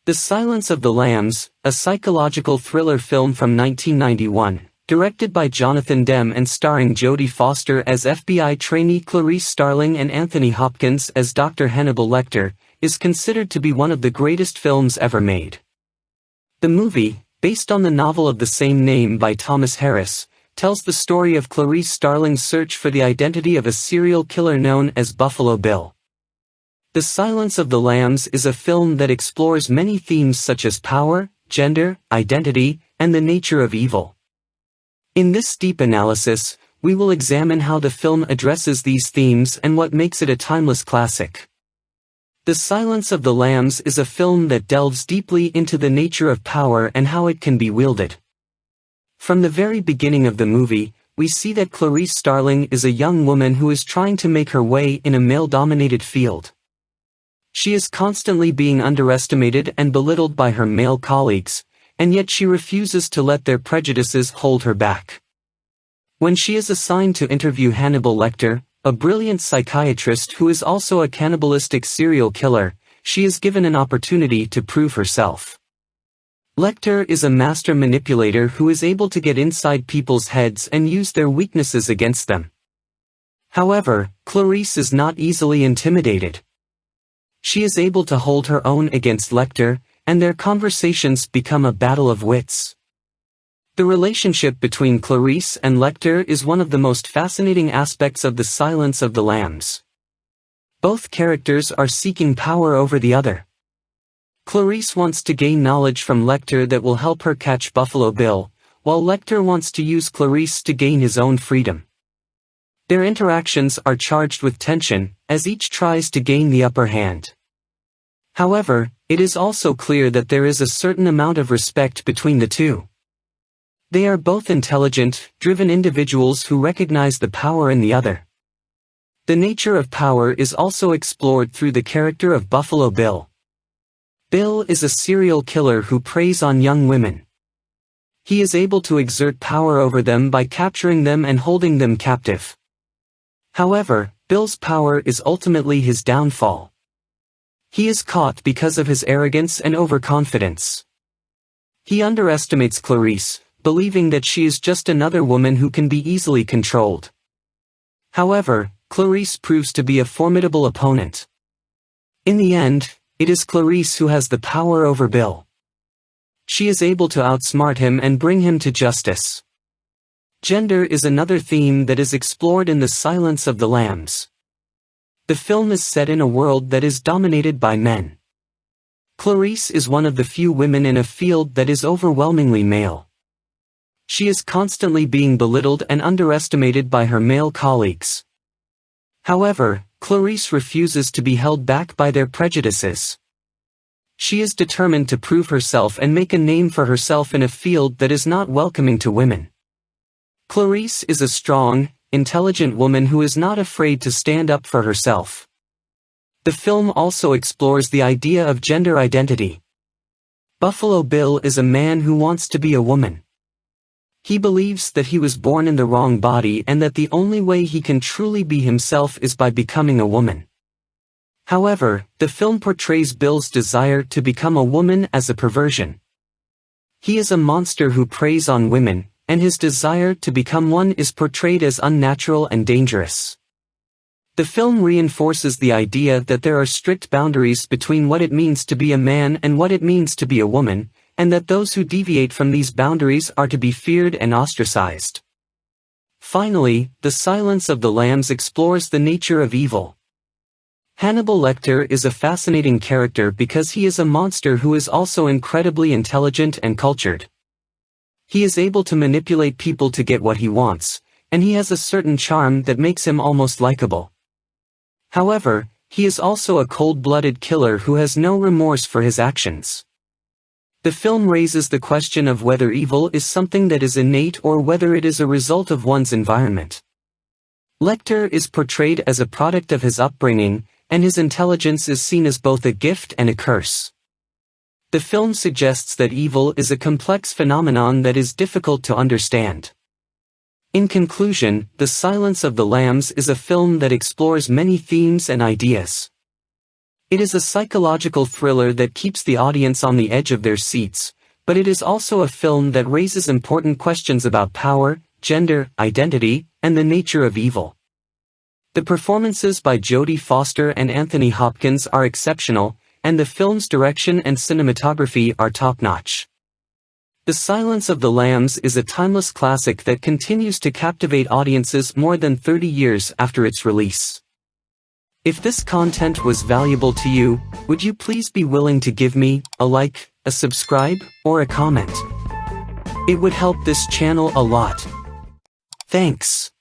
The Silence of the Lambs, a psychological thriller film from 1991, directed by Jonathan Demme and starring Jodie Foster as FBI trainee Clarice Starling and Anthony Hopkins as Dr. Hannibal Lecter, is considered to be one of the greatest films ever made. The movie, based on the novel of the same name by Thomas Harris, tells the story of Clarice Starling's search for the identity of a serial killer known as Buffalo Bill. The Silence of the Lambs is a film that explores many themes such as power, gender, identity, and the nature of evil. In this deep analysis, we will examine how the film addresses these themes and what makes it a timeless classic. The Silence of the Lambs is a film that delves deeply into the nature of power and how it can be wielded. From the very beginning of the movie, we see that Clarice Starling is a young woman who is trying to make her way in a male-dominated field. She is constantly being underestimated and belittled by her male colleagues, and yet she refuses to let their prejudices hold her back. When she is assigned to interview Hannibal Lecter, a brilliant psychiatrist who is also a cannibalistic serial killer, she is given an opportunity to prove herself. Lecter is a master manipulator who is able to get inside people's heads and use their weaknesses against them. However, Clarice is not easily intimidated. She is able to hold her own against Lecter, and their conversations become a battle of wits. The relationship between Clarice and Lecter is one of the most fascinating aspects of The Silence of the Lambs. Both characters are seeking power over the other. Clarice wants to gain knowledge from Lecter that will help her catch Buffalo Bill, while Lecter wants to use Clarice to gain his own freedom. Their interactions are charged with tension, as each tries to gain the upper hand. However, it is also clear that there is a certain amount of respect between the two. They are both intelligent, driven individuals who recognize the power in the other. The nature of power is also explored through the character of Buffalo Bill. Bill is a serial killer who preys on young women. He is able to exert power over them by capturing them and holding them captive. However, Bill's power is ultimately his downfall. He is caught because of his arrogance and overconfidence. He underestimates Clarice, believing that she is just another woman who can be easily controlled. However, Clarice proves to be a formidable opponent. In the end, it is Clarice who has the power over Bill. She is able to outsmart him and bring him to justice. Gender is another theme that is explored in The Silence of the Lambs. The film is set in a world that is dominated by men. Clarice is one of the few women in a field that is overwhelmingly male. She is constantly being belittled and underestimated by her male colleagues. However, Clarice refuses to be held back by their prejudices. She is determined to prove herself and make a name for herself in a field that is not welcoming to women. Clarice is a strong, intelligent woman who is not afraid to stand up for herself. The film also explores the idea of gender identity. Buffalo Bill is a man who wants to be a woman. He believes that he was born in the wrong body and that the only way he can truly be himself is by becoming a woman. However, the film portrays Bill's desire to become a woman as a perversion. He is a monster who preys on women, and his desire to become one is portrayed as unnatural and dangerous. The film reinforces the idea that there are strict boundaries between what it means to be a man and what it means to be a woman, and that those who deviate from these boundaries are to be feared and ostracized. Finally, The Silence of the Lambs explores the nature of evil. Hannibal Lecter is a fascinating character because he is a monster who is also incredibly intelligent and cultured. He is able to manipulate people to get what he wants, and he has a certain charm that makes him almost likable. However, he is also a cold-blooded killer who has no remorse for his actions. The film raises the question of whether evil is something that is innate or whether it is a result of one's environment. Lecter is portrayed as a product of his upbringing, and his intelligence is seen as both a gift and a curse. The film suggests that evil is a complex phenomenon that is difficult to understand. In conclusion, The Silence of the Lambs is a film that explores many themes and ideas. It is a psychological thriller that keeps the audience on the edge of their seats, but it is also a film that raises important questions about power, gender, identity, and the nature of evil. The performances by Jodie Foster and Anthony Hopkins are exceptional, and the film's direction and cinematography are top-notch. The Silence of the Lambs is a timeless classic that continues to captivate audiences more than 30 years after its release. If this content was valuable to you, would you please be willing to give me a like, a subscribe, or a comment? It would help this channel a lot. Thanks.